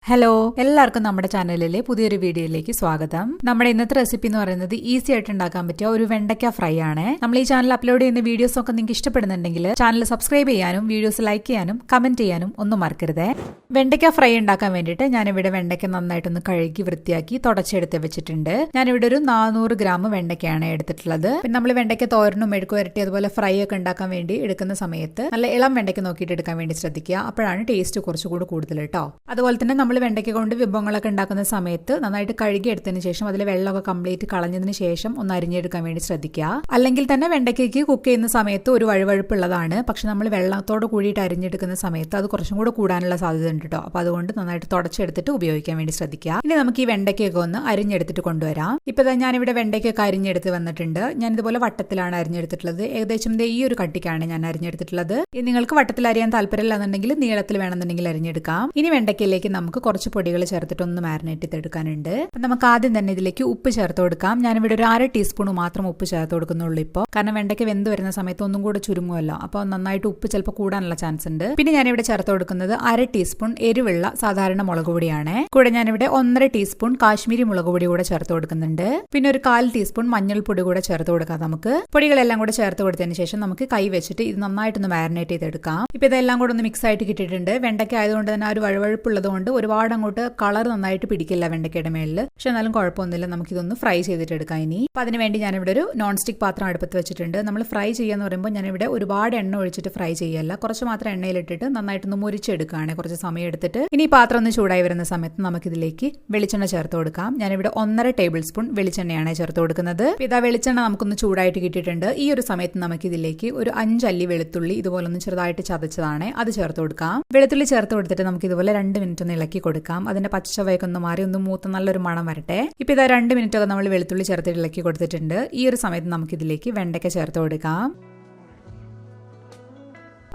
Hello, എല്ലാവർക്കും നമ്മുടെ ചാനലിലെ പുതിയൊരു വീഡിയോയിലേക്ക് സ്വാഗതം. നമ്മുടെ ഇന്നത്തെ റെസിപ്പി എന്ന് പറയുന്നത് ഈസി ആയിട്ട് ഉണ്ടാക്കാൻ പറ്റിയ ഒരു വെണ്ടയ്ക്ക ഫ്രൈ ആണ്. നമ്മൾ ഈ ചാനൽ അപ്ലോഡ് ചെയ്യുന്ന വീഡിയോസ് ഒക്കെ നിങ്ങൾക്ക് ഇഷ്ടപ്പെടുന്നുണ്ടെങ്കിൽ ചാനൽ സബ്സ്ക്രൈബ് ചെയ്യാനും വീഡിയോസ് ലൈക്ക് ചെയ്യാനും കമന്റ് ചെയ്യാനും ഒന്നും മറക്കരുത്. വെണ്ടയ്ക്ക ഫ്രൈ ഉണ്ടാക്കാൻ വേണ്ടിയിട്ട് ഞാനിവിടെ വെണ്ടയ്ക്ക നന്നായിട്ടൊന്ന് കഴുകി വൃത്തിയാക്കി തുടച്ചെടുത്ത് വെച്ചിട്ടുണ്ട്. ഞാനിവിടെ ഒരു 400 ഗ്രാം വെണ്ടയ്ക്കയാണ് എടുത്തിട്ടുള്ളത്. പിന്നെ നമ്മൾ വെണ്ടയ്ക്ക തോരനും മെഴുക്ക് വരട്ടി അതുപോലെ ഫ്രൈ ഒക്കെ ഉണ്ടാക്കാൻ വേണ്ടി എടുക്കുന്ന സമയത്ത് നല്ല ഇളം വെണ്ടയ്ക്ക നോക്കിയിട്ട് എടുക്കാൻ വേണ്ടി ശ്രദ്ധിക്കുക. അപ്പോഴാണ് ടേസ്റ്റ് കുറച്ചുകൂടി കൂടുതൽ കേട്ടോ. അതുപോലെ തന്നെ നമ്മൾ വെണ്ടയ്ക്ക കൊണ്ട് വിഭവങ്ങളൊക്കെ ഉണ്ടാക്കുന്ന സമയത്ത് നന്നായിട്ട് കഴുകി എടുത്തതിന് ശേഷം അതിലെ വെള്ളമൊക്കെ കംപ്ലീറ്റ് കളഞ്ഞതിന് ശേഷം ഒന്ന് അരിഞ്ഞെടുക്കാൻ വേണ്ടി ശ്രദ്ധിക്കുക. അല്ലെങ്കിൽ തന്നെ വെണ്ടയ്ക്കയ്ക്ക് കുക്ക് ചെയ്യുന്ന സമയത്ത് ഒരു വഴുവഴുപ്പുള്ളതാണ്. പക്ഷെ നമ്മൾ വെള്ളത്തോട് കൂടിയിട്ട് അരിഞ്ഞെടുക്കുന്ന സമയത്ത് അത് കുറച്ചും കൂടെ കൂടാനുള്ള സാധ്യത ഉണ്ട് കേട്ടോ. അപ്പൊ അതുകൊണ്ട് നന്നായിട്ട് തുടച്ചെടുത്തിട്ട് ഉപയോഗിക്കാൻ വേണ്ടി ശ്രദ്ധിക്കുക. ഇനി നമുക്ക് ഈ വെണ്ടയ്ക്കൊക്കെ ഒന്ന് അരിഞ്ഞെടുത്തിട്ട് കൊണ്ടുവരാം. ഇപ്പൊ ഞാനിവിടെ വെണ്ടയ്ക്കൊക്കെ അരിഞ്ഞെടുത്ത് വന്നിട്ടുണ്ട്. ഞാൻ ഇതുപോലെ വട്ടത്തിലാണ് അരിഞ്ഞെടുത്തിട്ടുള്ളത്. ഏകദേശം ഈ ഒരു കട്ടിക്കാണ് ഞാൻ അരിഞ്ഞെടുത്തിട്ടുള്ളത്. നിങ്ങൾക്ക് വട്ടത്തിൽ അരിയാൻ താല്പര്യമില്ല എന്നുണ്ടെങ്കിൽ നീളത്തിൽ വേണമെന്നുണ്ടെങ്കിൽ അരിഞ്ഞെടുക്കാം. ഇനി വെണ്ടയ്ക്കയിലേക്ക് നമുക്ക് കുറച്ച് പൊടികൾ ചേർത്തിട്ട് ഒന്ന് മാരിനേറ്റ് ചെയ്തെടുക്കാനുണ്ട്. അപ്പം നമുക്ക് ആദ്യം തന്നെ ഇതിലേക്ക് ഉപ്പ് ചേർത്ത് കൊടുക്കാം. ഞാനിവിടെ ഒരു 1/2 ടീസ്പൂൺ മാത്രം ഉപ്പ് ചേർത്ത് കൊടുക്കുന്നുള്ളൂ ഇപ്പോൾ. കാരണം വെണ്ടയ്ക്ക് വെന്ത് വരുന്ന സമയത്ത് ഒന്നും കൂടെ ചുരുങ്ങുമല്ലോ. അപ്പോൾ നന്നായിട്ട് ഉപ്പ് ചിലപ്പോൾ കൂടാനുള്ള ചാൻസ് ഉണ്ട്. പിന്നെ ഞാനിവിടെ ചേർത്ത് കൊടുക്കുന്നത് 1/2 ടീസ്പൂൺ എരിവുള്ള സാധാരണ മുളക് പൊടിയാണ്. കൂടെ ഞാനിവിടെ 1.5 ടീസ്പൂൺ കാശ്മീരി മുളക് പൊടി കൂടെ ചേർത്ത് കൊടുക്കുന്നുണ്ട്. പിന്നെ ഒരു 1/4 ടീസ്പൂൺ മഞ്ഞൾപ്പൊടി കൂടെ ചേർത്ത് കൊടുക്കാം. നമുക്ക് പൊടികളെല്ലാം കൂടെ ചേർത്ത് കൊടുത്തതിന് ശേഷം നമുക്ക് കൈ വെച്ചിട്ട് ഇത് നന്നായിട്ടൊന്ന് മാരിനേറ്റ് ചെയ്തെടുക്കാം. ഇപ്പൊ ഇതെല്ലാം കൂടെ ഒന്ന് മിക്സ് ആയിട്ട് കിട്ടിയിട്ടുണ്ട്. വെണ്ടയ്ക്ക ആയതുകൊണ്ട് തന്നെ ആ ഒരു വഴുവഴുപ്പുള്ളത് കൊണ്ട് ഒരുപാട് അങ്ങോട്ട് കളർ നന്നായിട്ട് പിടിക്കില്ല വെണ്ടയ്ക്കയുടെ മേളിൽ. പക്ഷെ എന്നാലും കുഴപ്പമൊന്നുമില്ല. നമുക്കിതൊന്ന് ഫ്രൈ ചെയ്തിട്ടെടുക്കാം. ഇനി അപ്പൊ അതിനുവേണ്ടി ഞാനിവിടെ ഒരു നോൺ സ്റ്റിക് പാത്രം അടുപ്പത്ത് വെച്ചിട്ടുണ്ട്. നമ്മൾ ഫ്രൈ ചെയ്യാന്ന് പറയുമ്പോൾ ഞാനിവിടെ ഒരുപാട് എണ്ണ ഒഴിച്ചിട്ട് ഫ്രൈ ചെയ്യല്ല. കുറച്ച് മാത്രം എണ്ണയിലിട്ടിട്ട് നന്നായിട്ടൊന്ന് മുരിച്ചെടുക്കുകയാണ് കുറച്ച് സമയം എടുത്തിട്ട്. ഇനി ഈ പാത്രം ഒന്ന് ചൂടായി വരുന്ന സമയത്ത് നമുക്കിതിലേക്ക് വെളിച്ചെണ്ണ ചേർത്ത് കൊടുക്കാം. ഞാനിവിടെ 1.5 ടേബിൾ സ്പൂൺ വെളിച്ചെണ്ണയാണ് ചേർത്ത് കൊടുക്കുന്നത്. ഇതാ വെളിച്ചെണ്ണ നമുക്കൊന്ന് ചൂടായിട്ട് കിട്ടിയിട്ടുണ്ട്. ഈ ഒരു സമയത്ത് നമുക്കിതിലേക്ക് ഒരു 5 അല്ലി വെളുത്തുള്ളി ഇതുപോലെ ഒന്ന് ചെറുതായിട്ട് ചതച്ചതാണ് അത് ചേർത്ത് കൊടുക്കാം. വെളുത്തുള്ളി ചേർത്ത് കൊടുത്തിട്ട് നമുക്ക് ഇതുപോലെ 2 മിനിറ്റ് ഒന്ന് ഇളക്കി കൊടുക്കാം. അതിന്റെ പച്ചവയൊക്കെ ഒന്ന് മാറി ഒന്ന് മൂത്ത് നല്ലൊരു മണം വരട്ടെ. ഇപ്പൊ ഇതാ 2 മിനിറ്റ് ഒക്കെ നമ്മൾ വെളുത്തുള്ളി ചേർത്ത് ഇളക്കി കൊടുത്തിട്ടുണ്ട്. ഈ ഒരു സമയത്ത് നമുക്ക് ഇതിലേക്ക് വെണ്ടയ്ക്ക ചേർത്ത് കൊടുക്കാം.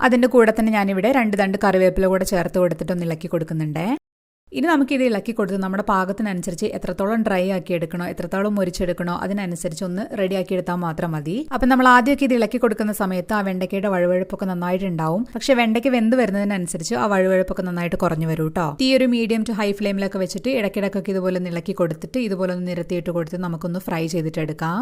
അതിന്റെ കൂടെ തന്നെ ഞാനിവിടെ 2 തണ്ട് കറിവേപ്പില കൂടെ ചേർത്ത് കൊടുത്തിട്ട് ഒന്ന് ഇളക്കി കൊടുക്കുന്നുണ്ട്. ഇനി നമുക്കിത് ഇളക്കി കൊടുത്ത് നമ്മുടെ പാകത്തിനനുസരിച്ച് എത്രത്തോളം ഡ്രൈ ആക്കി എടുക്കണോ എത്രത്തോളം മുരിച്ചെടുക്കണോ അതിനനുസരിച്ച് ഒന്ന് റെഡി ആക്കി എടുത്താൽ മാത്രം മതി. അപ്പൊ നമ്മൾ ആദ്യമൊക്കെ ഇത് ഇളക്കി കൊടുക്കുന്ന സമയത്ത് ആ വെണ്ടയ്ക്കയുടെ വഴുവഴുപ്പൊക്കെ നന്നായിട്ടുണ്ടാവും. പക്ഷെ വെണ്ടയ്ക്ക് വെന്ത് വരുന്നതിനനുസരിച്ച് ആ വഴുവഴുപ്പൊക്കെ നന്നായിട്ട് കുറഞ്ഞു വരും കേട്ടോ. ഈ ഒരു മീഡിയം ടു ഹൈ ഫ്ലെയിമിലൊക്കെ വെച്ചിട്ട് ഇടയ്ക്കിടക്കൊക്കെ ഇതുപോലെ ഒന്ന് ഇളക്കി കൊടുത്തിട്ട് ഇതുപോലെ ഒന്ന് നിരത്തിയിട്ട് കൊടുത്ത് നമുക്കൊന്ന് ഫ്രൈ ചെയ്തിട്ടെടുക്കാം.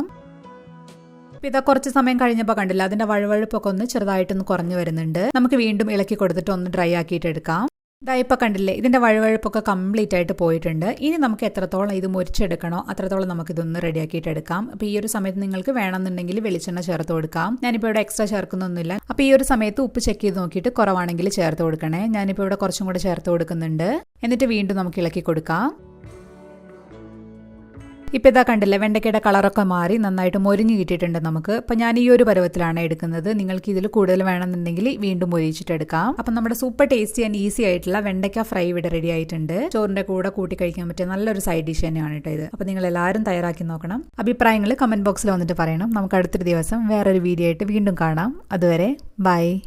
ഇതാ കുറച്ച് സമയം കഴിഞ്ഞപ്പോൾ കണ്ടില്ല അതിന്റെ വഴുവഴുപ്പൊക്കെ ഒന്ന് ചെറുതായിട്ടൊന്ന് കുറഞ്ഞു വരുന്നുണ്ട്. നമുക്ക് വീണ്ടും ഇളക്കി കൊടുത്തിട്ട് ഒന്ന് ഡ്രൈ ആക്കിയിട്ട് എടുക്കാം. ഇതാ ഇപ്പൊ കണ്ടില്ലേ ഇതിന്റെ വഴുവഴുപ്പൊക്കെ കംപ്ലീറ്റ് ആയിട്ട് പോയിട്ടുണ്ട്. ഇനി നമുക്ക് എത്രത്തോളം ഇത് മുരിച്ചെടുക്കണോ അത്രത്തോളം നമുക്ക് ഇതൊന്ന് റെഡിയാക്കിയിട്ട് എടുക്കാം. അപ്പൊ ഈ ഒരു സമയത്ത് നിങ്ങൾക്ക് വേണമെന്നുണ്ടെങ്കിൽ വെളിച്ചെണ്ണ ചേർത്ത് കൊടുക്കാം. ഞാനിപ്പോൾ ഇവിടെ എക്സ്ട്രാ ചേർക്കുന്നൊന്നുമില്ല. അപ്പൊ ഈ ഒരു സമയത്ത് ഉപ്പ് ചെക്ക് ചെയ്ത് നോക്കിയിട്ട് കുറവാണെങ്കിൽ ചേർത്ത് കൊടുക്കണേ. ഞാനിപ്പോൾ ഇവിടെ കുറച്ചും കൂടെ ചേർത്ത് കൊടുക്കുന്നുണ്ട്. എന്നിട്ട് വീണ്ടും നമുക്ക് ഇളക്കി കൊടുക്കാം. ഇപ്പൊ ഇതാ കണ്ടില്ലേ വെണ്ടയ്ക്കയുടെ കളറൊക്കെ മാറി നന്നായിട്ട് മൊരിഞ്ഞു കിട്ടിയിട്ടുണ്ട് നമുക്ക്. അപ്പൊ ഞാൻ ഈ ഒരു പരുവത്തിലാണ് എടുക്കുന്നത്. നിങ്ങൾക്ക് ഇതിൽ കൂടുതൽ വേണമെന്നുണ്ടെങ്കിൽ വീണ്ടും മൊരിച്ചിട്ടെടുക്കാം. അപ്പൊ നമ്മുടെ സൂപ്പർ ടേസ്റ്റി ആൻഡ് ഈസി ആയിട്ടുള്ള വെണ്ടയ്ക്ക ഫ്രൈ ഇവിടെ റെഡി ആയിട്ടുണ്ട്. ചോറിന്റെ കൂടെ കൂട്ടി കഴിക്കാൻ പറ്റിയ നല്ലൊരു സൈഡ് ഡിഷ് തന്നെയാണ് കേട്ടോ ഇത്. അപ്പൊ നിങ്ങൾ എല്ലാവരും തയ്യാറാക്കി നോക്കണം. അഭിപ്രായങ്ങൾ കമന്റ് ബോക്സിൽ വന്നിട്ട് പറയണം. നമുക്ക് അടുത്തൊരു ദിവസം വേറൊരു വീഡിയോ ആയിട്ട് വീണ്ടും കാണാം. അതുവരെ ബൈ.